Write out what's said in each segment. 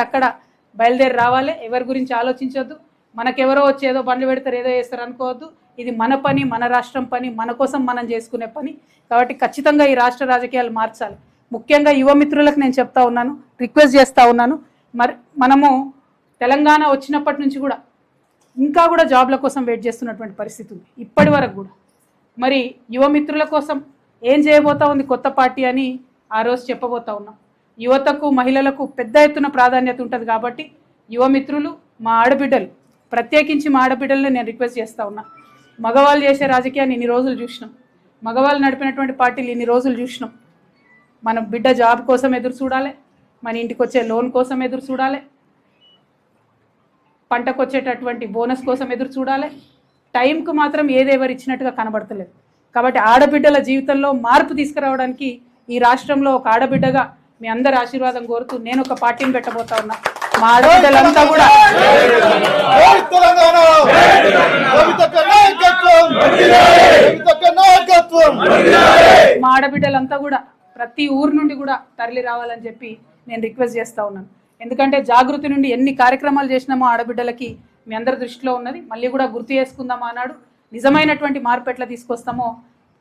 అక్కడ బయలుదేరి రావాలి. ఎవరి గురించి ఆలోచించొద్దు. మనకెవరో వచ్చి ఏదో బండ్లు పెడతారు, ఏదో చేస్తారు అనుకోవద్దు. ఇది మన పని, మన రాష్ట్రం పని, మన కోసం మనం చేసుకునే పని. కాబట్టి ఖచ్చితంగా ఈ రాష్ట్ర రాజకీయాలు మార్చాలి. ముఖ్యంగా యువ మిత్రులకు నేను చెప్తా ఉన్నాను, రిక్వెస్ట్ చేస్తూ ఉన్నాను. మరి మనము తెలంగాణ వచ్చినప్పటి నుంచి కూడా ఇంకా కూడా జాబ్ల కోసం వెయిట్ చేస్తున్నటువంటి పరిస్థితి ఉంది ఇప్పటి వరకు కూడా. మరి యువ మిత్రుల కోసం ఏం చేయబోతా ఉంది కొత్త పార్టీ అని ఆ రోజు చెప్పబోతా ఉన్నాం. యువతకు, మహిళలకు పెద్ద ఎత్తున ప్రాధాన్యత ఉంటుంది కాబట్టి యువ మిత్రులు, మా ఆడబిడ్డలు, ప్రత్యేకించి మా ఆడబిడ్డలను నేను రిక్వెస్ట్ చేస్తూ ఉన్నా. మగవాళ్ళు చేసే రాజకీయాన్ని ఇన్ని రోజులు చూసినాం, మగవాళ్ళు నడిపినటువంటి పార్టీలు ఇన్ని రోజులు చూసినాం. మన బిడ్డ జాబ్ కోసం ఎదురు చూడాలి, మన ఇంటికి వచ్చే లోన్ కోసం ఎదురు చూడాలి, పంటకు వచ్చేటటువంటి బోనస్ కోసం ఎదురు చూడాలి. టైంకు మాత్రం ఏదేవరు ఇచ్చినట్టుగా కనబడతలేదు. కాబట్టి ఆడబిడ్డల జీవితంలో మార్పు తీసుకురావడానికి ఈ రాష్ట్రంలో ఒక ఆడబిడ్డగా మీ అందరి ఆశీర్వాదం కోరుతూ నేను ఒక పార్టీని పెట్టబోతా ఉన్నా. మా ఆడబిడ్డలంతా కూడా ప్రతి ఊరు నుండి కూడా తరలి రావాలని చెప్పి నేను రిక్వెస్ట్ చేస్తూ ఉన్నాను. ఎందుకంటే జాగృతి నుండి ఎన్ని కార్యక్రమాలు చేసినామో ఆడబిడ్డలకి మీ అందరి దృష్టిలో ఉన్నది. మళ్ళీ కూడా గుర్తు చేసుకుందాం అన్నాడు. నిజమైనటువంటి మార్పు ఎట్లా తీసుకొస్తామో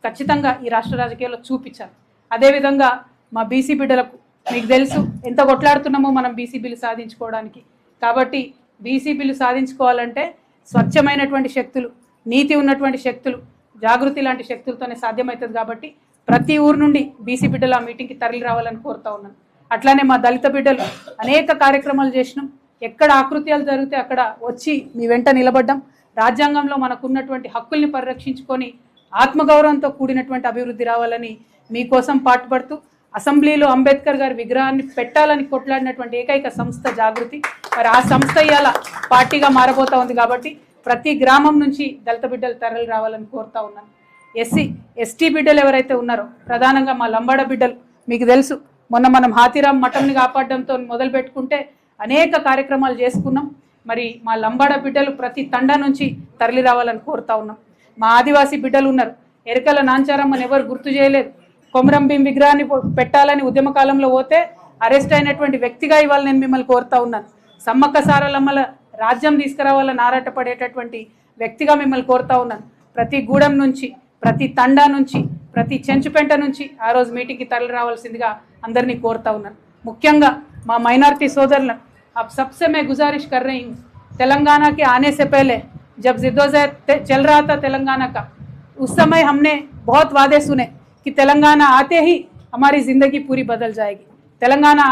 ఖచ్చితంగా ఈ రాష్ట్ర రాజకీయాల్లో చూపించాలి. అదేవిధంగా మా బీసీ బిడ్డలకు మీకు తెలుసు ఎంత కొట్లాడుతున్నామో మనం బీసీ బిల్లు సాధించుకోవడానికి. కాబట్టి బీసీ బిల్లు సాధించుకోవాలంటే స్వచ్ఛమైనటువంటి శక్తులు, నీతి ఉన్నటువంటి శక్తులు, జాగృతి లాంటి శక్తులతోనే సాధ్యమవుతుంది. కాబట్టి ప్రతి ఊరు నుండి బీసీ బిడ్డలు ఆ మీటింగ్కి తరలి రావాలని కోరుతా ఉన్నాను. అట్లానే మా దళిత బిడ్డలు అనేక కార్యక్రమాలు చేసినాం. ఎక్కడ ఆకృత్యాలు జరిగితే అక్కడ వచ్చి మీ వెంట నిలబడ్డాం. రాజ్యాంగంలో మనకున్నటువంటి హక్కుల్ని పరిరక్షించుకొని ఆత్మగౌరవంతో కూడినటువంటి అభివృద్ధి రావాలని మీకోసం పాటుపడుతూ అసెంబ్లీలో అంబేద్కర్ గారి విగ్రహాన్ని పెట్టాలని కొట్లాడినటువంటి ఏకైక సంస్థ జాగృతి. మరి ఆ సంస్థ ఇవాళ పార్టీగా మారబోతా ఉంది. కాబట్టి ప్రతి గ్రామం నుంచి దళిత బిడ్డలు తరలి రావాలని కోరుతా ఉన్నాను. ఎస్సీ ఎస్టీ బిడ్డలు ఎవరైతే ఉన్నారో, ప్రధానంగా మా లంబాడ బిడ్డలు, మీకు తెలుసు మొన్న మనం హాతీరామ్ మఠంని కాపాడడంతో మొదలు పెట్టుకుంటే అనేక కార్యక్రమాలు చేసుకున్నాం. మరి మా లంబాడ బిడ్డలు ప్రతి తండా నుంచి తరలి రావాలని కోరుతా ఉన్నాం. మా ఆదివాసీ బిడ్డలు ఉన్నారు. ఎరకల నాంచారమ్మని ఎవరు గుర్తు చేయలేదు. కొమరం భీం విగ్రహాన్ని పెట్టాలని ఉద్యమ కాలంలో పోతే అరెస్ట్ అయినటువంటి వ్యక్తిగా ఇవాళ నేను మిమ్మల్ని కోరుతా ఉన్నాను. సమ్మక్క సారలమ్మల రాజ్యం తీసుకురావాలని ఆరాటపడేటటువంటి వ్యక్తిగా మిమ్మల్ని కోరుతా ఉన్నాను. ప్రతి గూడెం నుంచి, ప్రతి తండా నుంచి, ప్రతి చెంచుపెంట నుంచి ఆ రోజు మీటింగ్కి తరలి రావాల్సిందిగా అందరినీ కోరుతా ఉన్నాను. ముఖ్యంగా మా మైనారిటీ सोदरन अब सबसे मैं गुजारिश कर रही हूँ, तेलंगाना के आने से पहले जब जिद्दोजहद चल रहा था तेलंगाना का, उस समय हमने बहुत वादे सुने कि तेलंगाना आते ही हमारी ज़िंदगी पूरी बदल जाएगी। तेलंगाना